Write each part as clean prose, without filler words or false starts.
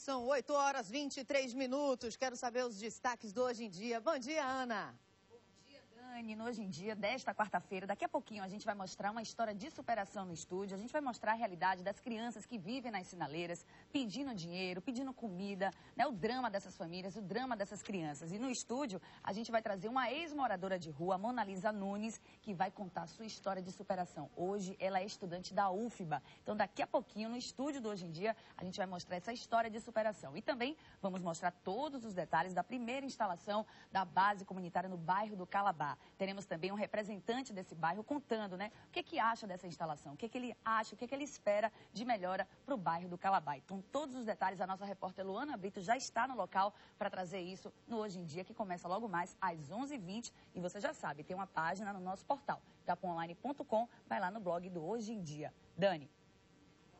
São 8h23. Quero saber os destaques do Hoje em Dia. Bom dia, Ana. No Hoje em Dia, desta quarta-feira, daqui a pouquinho a gente vai mostrar uma história de superação no estúdio. A gente vai mostrar a realidade das crianças que vivem nas sinaleiras, pedindo dinheiro, pedindo comida, né? O drama dessas famílias, o drama dessas crianças. E no estúdio, a gente vai trazer uma ex-moradora de rua, Mona Lisa Nunes, que vai contar a sua história de superação. Hoje, ela é estudante da UFBA. Então, daqui a pouquinho, no estúdio do Hoje em Dia, a gente vai mostrar essa história de superação. E também vamos mostrar todos os detalhes da primeira instalação da base comunitária no bairro do Calabá. Teremos também um representante desse bairro contando, né, o que acha dessa instalação, o que ele acha, o que ele espera de melhora para o bairro do Calabá. Então, todos os detalhes, a nossa repórter Luana Brito já está no local para trazer isso no Hoje em Dia, que começa logo mais às 11h20. E você já sabe, tem uma página no nosso portal, japoonline.com, vai lá no blog do Hoje em Dia. Dani.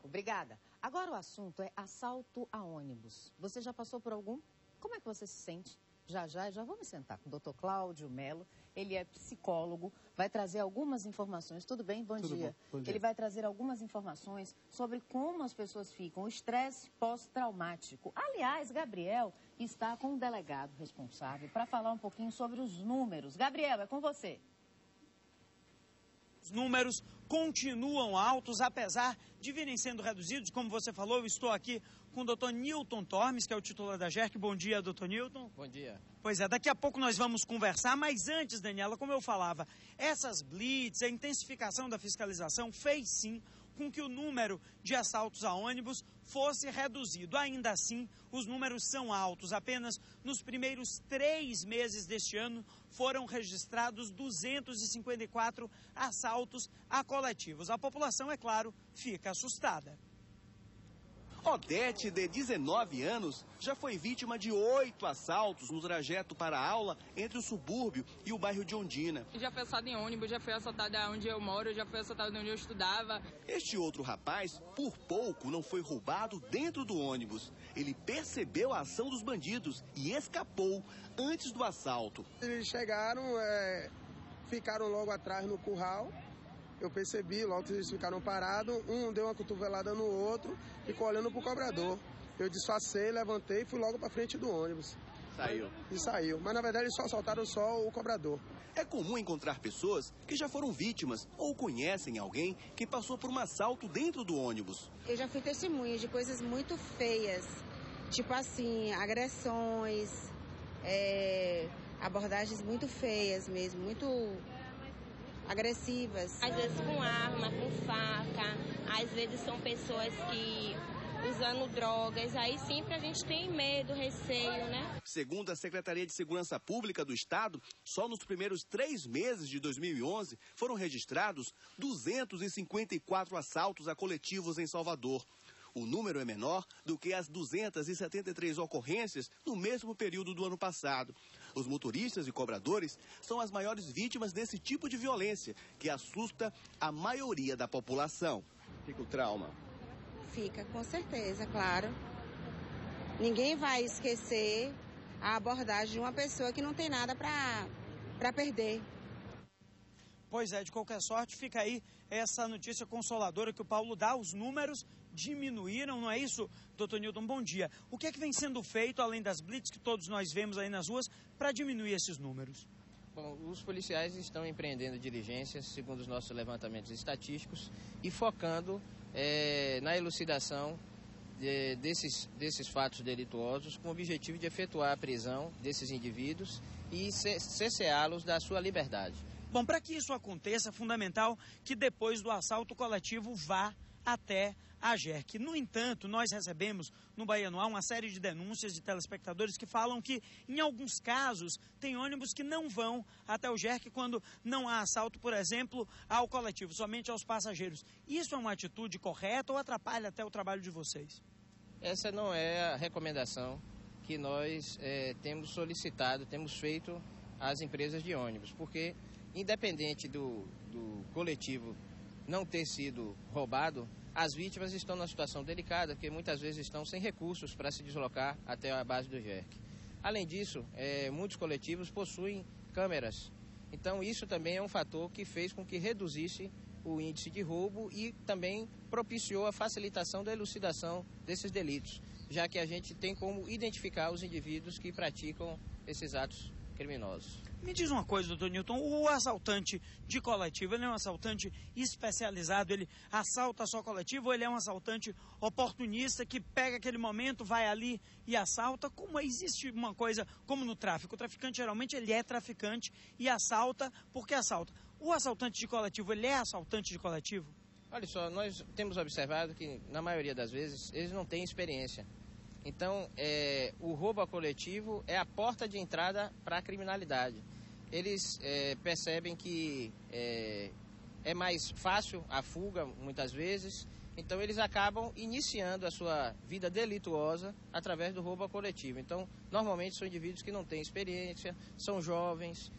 Obrigada. Agora o assunto é assalto a ônibus. Você já passou por algum? Como é que você se sente? Já vamos sentar com o Dr. Cláudio Melo. Ele é psicólogo, vai trazer algumas informações. Tudo bem? Bom dia. Bom dia. Ele vai trazer algumas informações sobre como as pessoas ficam, o estresse pós-traumático. Aliás, Gabriel está com um delegado responsável para falar um pouquinho sobre os números. Gabriel, é com você. Os números continuam altos, apesar de virem sendo reduzidos. Como você falou, eu estou aqui com o Dr. Newton Tormes, que é o titular da GERC. Bom dia, Dr. Newton. Bom dia. Pois é, daqui a pouco nós vamos conversar, mas antes, Daniela, como eu falava, essas blitz, a intensificação da fiscalização fez sim com que o número de assaltos a ônibus fosse reduzido. Ainda assim, os números são altos. Apenas nos primeiros 3 meses deste ano foram registrados 254 assaltos a coletivos. A população, é claro, fica assustada. Odete, de 19 anos, já foi vítima de 8 assaltos no trajeto para a aula entre o subúrbio e o bairro de Ondina. Já fui assaltada em ônibus, já fui assaltada onde eu moro, já fui assaltada onde eu estudava. Este outro rapaz, por pouco, não foi roubado dentro do ônibus. Ele percebeu a ação dos bandidos e escapou antes do assalto. Eles chegaram, ficaram logo atrás no curral. Eu percebi, logo que eles ficaram parados, um deu uma cotovelada no outro, ficou olhando pro cobrador. Eu disfarcei, levantei e fui logo pra frente do ônibus. Saiu. E saiu. Mas na verdade eles só assaltaram só o cobrador. É comum encontrar pessoas que já foram vítimas ou conhecem alguém que passou por um assalto dentro do ônibus. Eu já fui testemunha de coisas muito feias, tipo assim, agressões, abordagens muito feias mesmo, muito agressivas. Às vezes com arma, com faca, às vezes são pessoas que usando drogas, aí sempre a gente tem medo, receio, né? Segundo a Secretaria de Segurança Pública do Estado, só nos primeiros 3 meses de 2011 foram registrados 254 assaltos a coletivos em Salvador. O número é menor do que as 273 ocorrências no mesmo período do ano passado. Os motoristas e cobradores são as maiores vítimas desse tipo de violência, que assusta a maioria da população. Fica o trauma. Fica, com certeza, claro. Ninguém vai esquecer a abordagem de uma pessoa que não tem nada para perder. Pois é, de qualquer sorte, fica aí essa notícia consoladora que o Paulo dá. Os números diminuíram, não é isso, doutor Newton? Bom dia. O que é que vem sendo feito, além das blitz que todos nós vemos aí nas ruas, para diminuir esses números? Bom, os policiais estão empreendendo diligências, segundo os nossos levantamentos estatísticos, e focando na elucidação desses fatos delituosos, com o objetivo de efetuar a prisão desses indivíduos e cesseá-los da sua liberdade. Bom, para que isso aconteça, é fundamental que depois do assalto coletivo vá até a GERC. No entanto, nós recebemos no Bahia no Ar uma série de denúncias de telespectadores que falam que, em alguns casos, tem ônibus que não vão até o GERC quando não há assalto, por exemplo, ao coletivo, somente aos passageiros. Isso é uma atitude correta ou atrapalha até o trabalho de vocês? Essa não é a recomendação que nós temos solicitado, temos feito às empresas de ônibus, porque independente do coletivo não ter sido roubado, as vítimas estão numa situação delicada, porque muitas vezes estão sem recursos para se deslocar até a base do GERC. Além disso, muitos coletivos possuem câmeras, então isso também é um fator que fez com que reduzisse o índice de roubo e também propiciou a facilitação da elucidação desses delitos, já que a gente tem como identificar os indivíduos que praticam esses atos criminosos. Me diz uma coisa, doutor Newton, o assaltante de coletivo, ele é um assaltante especializado, ele assalta só coletivo, ou ele é um assaltante oportunista que pega aquele momento, vai ali e assalta? Como existe uma coisa como no tráfico? O traficante geralmente ele é traficante e assalta porque assalta. O assaltante de coletivo, ele é assaltante de coletivo? Olha só, nós temos observado que na maioria das vezes eles não têm experiência. Então, o roubo a coletivo é a porta de entrada para a criminalidade. Eles percebem que é mais fácil a fuga, muitas vezes, então eles acabam iniciando a sua vida delituosa através do roubo a coletivo. Então, normalmente são indivíduos que não têm experiência, são jovens,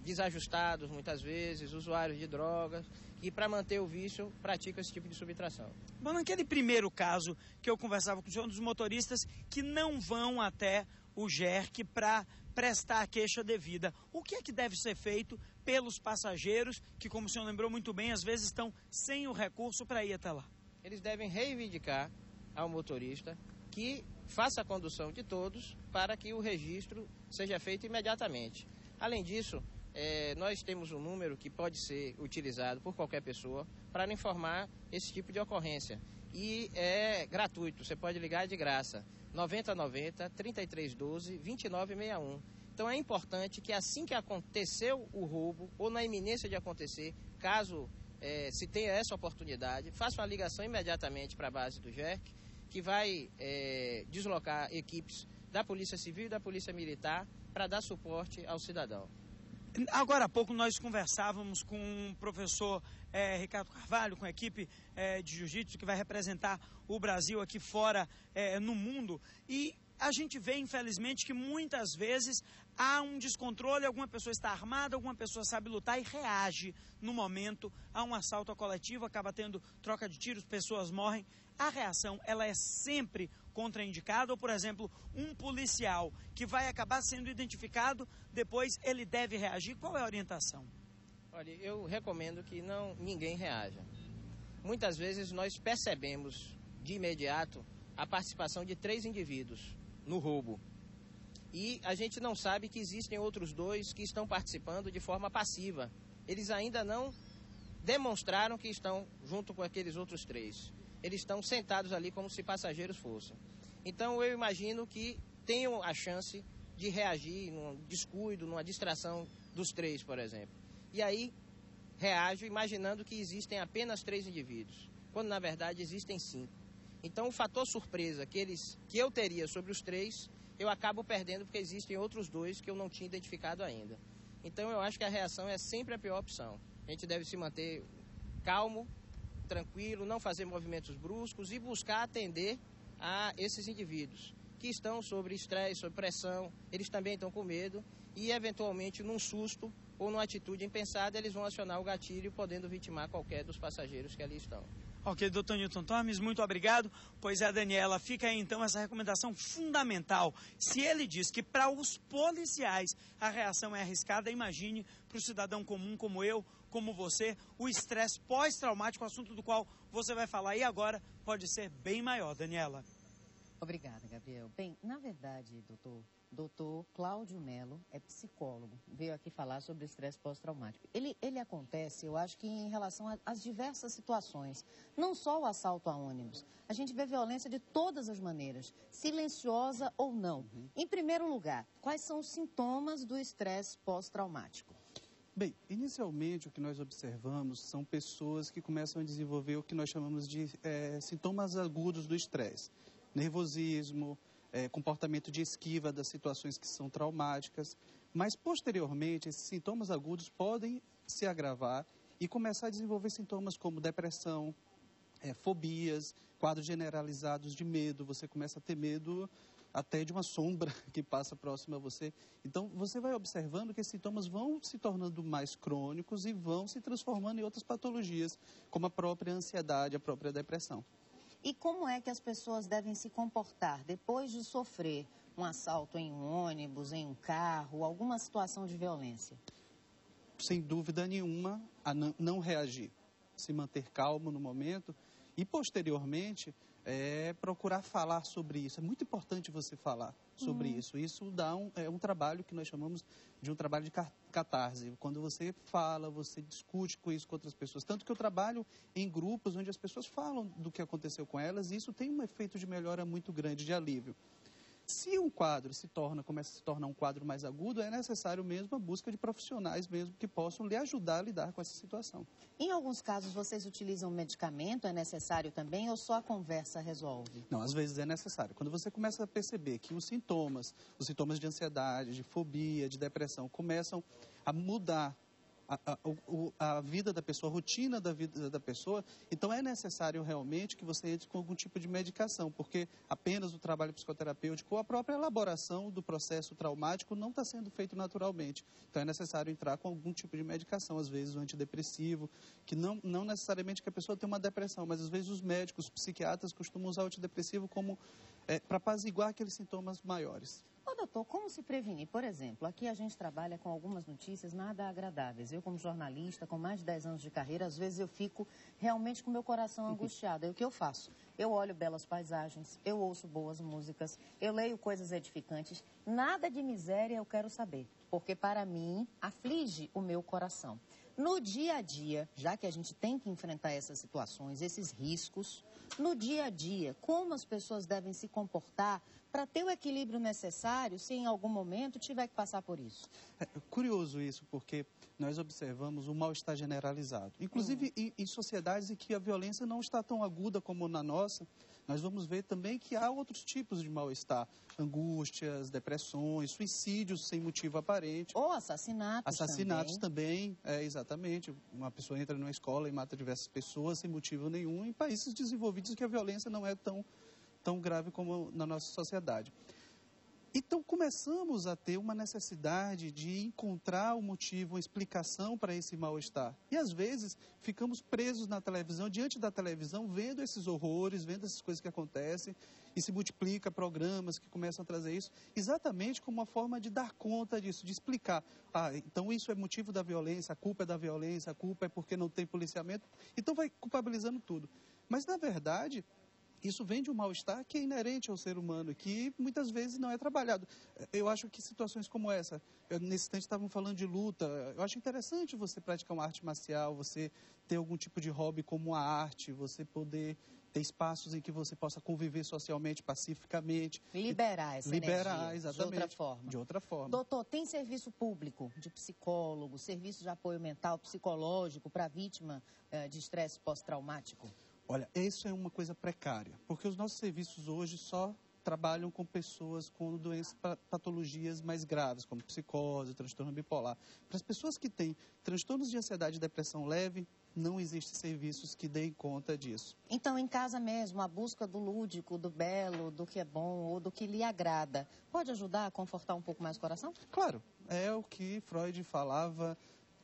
desajustados muitas vezes, usuários de drogas, e para manter o vício praticam esse tipo de subtração. Bom, naquele primeiro caso que eu conversava com o senhor, dos motoristas que não vão até o GERC para prestar a queixa devida. O que é que deve ser feito pelos passageiros que, como o senhor lembrou muito bem, às vezes estão sem o recurso para ir até lá? Eles devem reivindicar ao motorista que faça a condução de todos para que o registro seja feito imediatamente. Além disso, nós temos um número que pode ser utilizado por qualquer pessoa para informar esse tipo de ocorrência. E é gratuito, você pode ligar de graça. 9090 3312 2961. Então é importante que assim que aconteceu o roubo, ou na iminência de acontecer, caso se tenha essa oportunidade, faça uma ligação imediatamente para a base do GERC, que vai deslocar equipes da Polícia Civil e da Polícia Militar para dar suporte ao cidadão. Agora há pouco nós conversávamos com o professor Ricardo Carvalho, com a equipe de jiu-jitsu que vai representar o Brasil aqui fora no mundo, e a gente vê infelizmente que muitas vezes há um descontrole, alguma pessoa está armada, alguma pessoa sabe lutar e reage no momento a um assalto coletivo, acaba tendo troca de tiros, pessoas morrem. A reação, ela é sempre contraindicada, ou, por exemplo, um policial que vai acabar sendo identificado, depois ele deve reagir? Qual é a orientação? Olha, eu recomendo que ninguém reaja. Muitas vezes nós percebemos de imediato a participação de 3 indivíduos no roubo. E a gente não sabe que existem outros 2 que estão participando de forma passiva. Eles ainda não demonstraram que estão junto com aqueles outros 3. Eles estão sentados ali como se passageiros fossem. Então eu imagino que tenham a chance de reagir num descuido, numa distração dos 3, por exemplo. E aí reajo imaginando que existem apenas 3 indivíduos, quando na verdade existem 5. Então o fator surpresa que eu teria sobre os 3, eu acabo perdendo porque existem outros 2 que eu não tinha identificado ainda. Então eu acho que a reação é sempre a pior opção. A gente deve se manter calmo, tranquilo, não fazer movimentos bruscos e buscar atender a esses indivíduos que estão sob estresse, sob pressão, eles também estão com medo e eventualmente num susto ou numa atitude impensada eles vão acionar o gatilho, podendo vitimar qualquer dos passageiros que ali estão. Ok, doutor Newton Tormes, muito obrigado. Pois é, Daniela, fica aí então essa recomendação fundamental. Se ele diz que para os policiais a reação é arriscada, imagine para o cidadão comum como eu, como você, o estresse pós-traumático, assunto do qual você vai falar e agora pode ser bem maior, Daniela. Obrigada, Gabriel. Bem, na verdade, doutor Cláudio Melo é psicólogo, veio aqui falar sobre o estresse pós-traumático. Ele acontece, eu acho que em relação às diversas situações, não só o assalto a ônibus. A gente vê violência de todas as maneiras, silenciosa ou não. Em primeiro lugar, quais são os sintomas do estresse pós-traumático? Bem, inicialmente o que nós observamos são pessoas que começam a desenvolver o que nós chamamos de sintomas agudos do estresse. Nervosismo, comportamento de esquiva das situações que são traumáticas, mas posteriormente esses sintomas agudos podem se agravar e começar a desenvolver sintomas como depressão, fobias, quadros generalizados de medo, você começa a ter medo até de uma sombra que passa próximo a você. Então você vai observando que esses sintomas vão se tornando mais crônicos e vão se transformando em outras patologias, como a própria ansiedade, a própria depressão. E como é que as pessoas devem se comportar depois de sofrer um assalto em um ônibus, em um carro, alguma situação de violência? Sem dúvida nenhuma, a não reagir, se manter calmo no momento e, posteriormente, procurar falar sobre isso. É muito importante você falar sobre isso. Isso dá um trabalho que nós chamamos de um trabalho de catarse. Quando você fala, você discute com isso com outras pessoas. Tanto que eu trabalho em grupos onde as pessoas falam do que aconteceu com elas e isso tem um efeito de melhora muito grande, de alívio. Se um quadro começa a se tornar um quadro mais agudo, é necessário mesmo a busca de profissionais mesmo que possam lhe ajudar a lidar com essa situação. Em alguns casos, vocês utilizam medicamento, é necessário também, ou só a conversa resolve? Não, às vezes é necessário. Quando você começa a perceber que os sintomas de ansiedade, de fobia, de depressão, começam a mudar a vida da pessoa, a rotina da vida da pessoa, então é necessário realmente que você entre com algum tipo de medicação, porque apenas o trabalho psicoterapêutico ou a própria elaboração do processo traumático não está sendo feito naturalmente. Então é necessário entrar com algum tipo de medicação, às vezes um antidepressivo, que não necessariamente que a pessoa tenha uma depressão, mas às vezes os médicos, os psiquiatras costumam usar o antidepressivo como para apaziguar aqueles sintomas maiores. Ô, doutor, como se prevenir? Por exemplo, aqui a gente trabalha com algumas notícias nada agradáveis. Eu, como jornalista, com mais de 10 anos de carreira, às vezes eu fico realmente com meu coração angustiado. Aí o que eu faço? Eu olho belas paisagens, eu ouço boas músicas, eu leio coisas edificantes. Nada de miséria eu quero saber, porque para mim aflige o meu coração. No dia a dia, já que a gente tem que enfrentar essas situações, esses riscos, no dia a dia, como as pessoas devem se comportar para ter o equilíbrio necessário se em algum momento tiver que passar por isso? É curioso isso, porque nós observamos um mal-estar generalizado. Inclusive em sociedades em que a violência não está tão aguda como na nossa, nós vamos ver também que há outros tipos de mal-estar. Angústias, depressões, suicídios sem motivo aparente. Ou assassinatos também. Exatamente. Uma pessoa entra numa escola e mata diversas pessoas sem motivo nenhum em países desenvolvidos que a violência não é tão grave como na nossa sociedade. Então, começamos a ter uma necessidade de encontrar um motivo, uma explicação para esse mal-estar. E, às vezes, ficamos presos na televisão, diante da televisão, vendo esses horrores, vendo essas coisas que acontecem, e se multiplica programas que começam a trazer isso, exatamente como uma forma de dar conta disso, de explicar. Então isso é motivo da violência, a culpa é da violência, a culpa é porque não tem policiamento. Então vai culpabilizando tudo. Mas, na verdade, isso vem de um mal-estar que é inerente ao ser humano, que muitas vezes não é trabalhado. Eu acho que situações como essa, nesse instante estavam falando de luta, eu acho interessante você praticar uma arte marcial, você ter algum tipo de hobby como a arte, você poder ter espaços em que você possa conviver socialmente, pacificamente. Liberar essa energia, exatamente, de outra forma. Doutor, tem serviço público de psicólogo, serviço de apoio mental, psicológico para vítima de estresse pós-traumático? Olha, isso é uma coisa precária, porque os nossos serviços hoje só trabalham com pessoas com doenças, patologias mais graves, como psicose, transtorno bipolar. Para as pessoas que têm transtornos de ansiedade e depressão leve, não existem serviços que deem conta disso. Então, em casa mesmo, a busca do lúdico, do belo, do que é bom ou do que lhe agrada, pode ajudar a confortar um pouco mais o coração? Claro, é o que Freud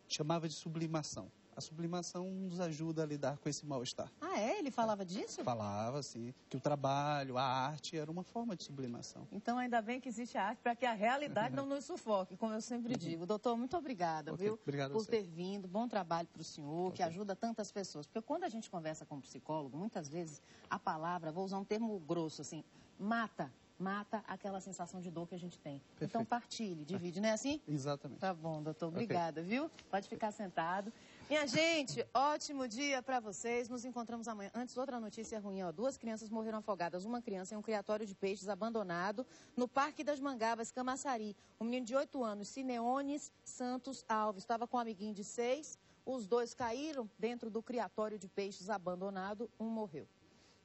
chamava de sublimação. A sublimação nos ajuda a lidar com esse mal-estar. Ah, é? Ele falava disso? Falava, sim. Que o trabalho, a arte, era uma forma de sublimação. Então, ainda bem que existe a arte para que a realidade não nos sufoque, como eu sempre digo. Doutor, muito obrigada, viu? Obrigado por ter vindo. Bom trabalho para o senhor, que ajuda tantas pessoas. Porque quando a gente conversa com um psicólogo, muitas vezes a palavra, vou usar um termo grosso, assim, mata aquela sensação de dor que a gente tem. Perfeito. Então, partilhe, divide, não é assim? Exatamente. Tá bom, doutor. Obrigada, viu? Pode ficar sentado. Minha gente, ótimo dia para vocês. Nos encontramos amanhã. Antes, outra notícia ruim, ó. 2 crianças morreram afogadas. Uma criança em um criatório de peixes abandonado no Parque das Mangabas, Camaçari. Um menino de 8 anos, Sineones Santos Alves, estava com um amiguinho de 6. Os 2 caíram dentro do criatório de peixes abandonado. Um morreu.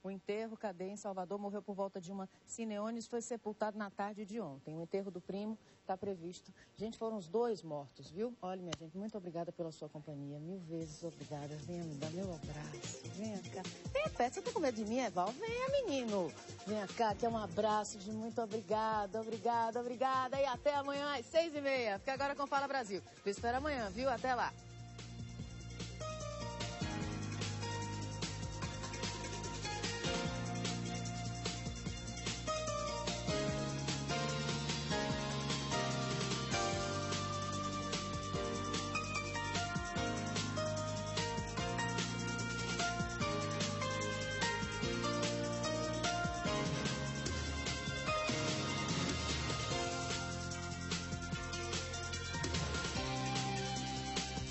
O enterro, cadê em Salvador, morreu por volta de 1. Sineones foi sepultado na tarde de ontem. O enterro do primo está previsto. Gente, foram os 2 mortos, viu? Olha, minha gente, muito obrigada pela sua companhia. 1000 vezes obrigada. Venha me dar meu abraço. Venha cá. Venha perto. Você tá com medo de mim, Eval? Venha, menino. Venha cá, que é um abraço de muito obrigada, obrigada, obrigada. E até amanhã às 6h30. Fica agora com Fala Brasil. Eu espero amanhã, viu? Até lá.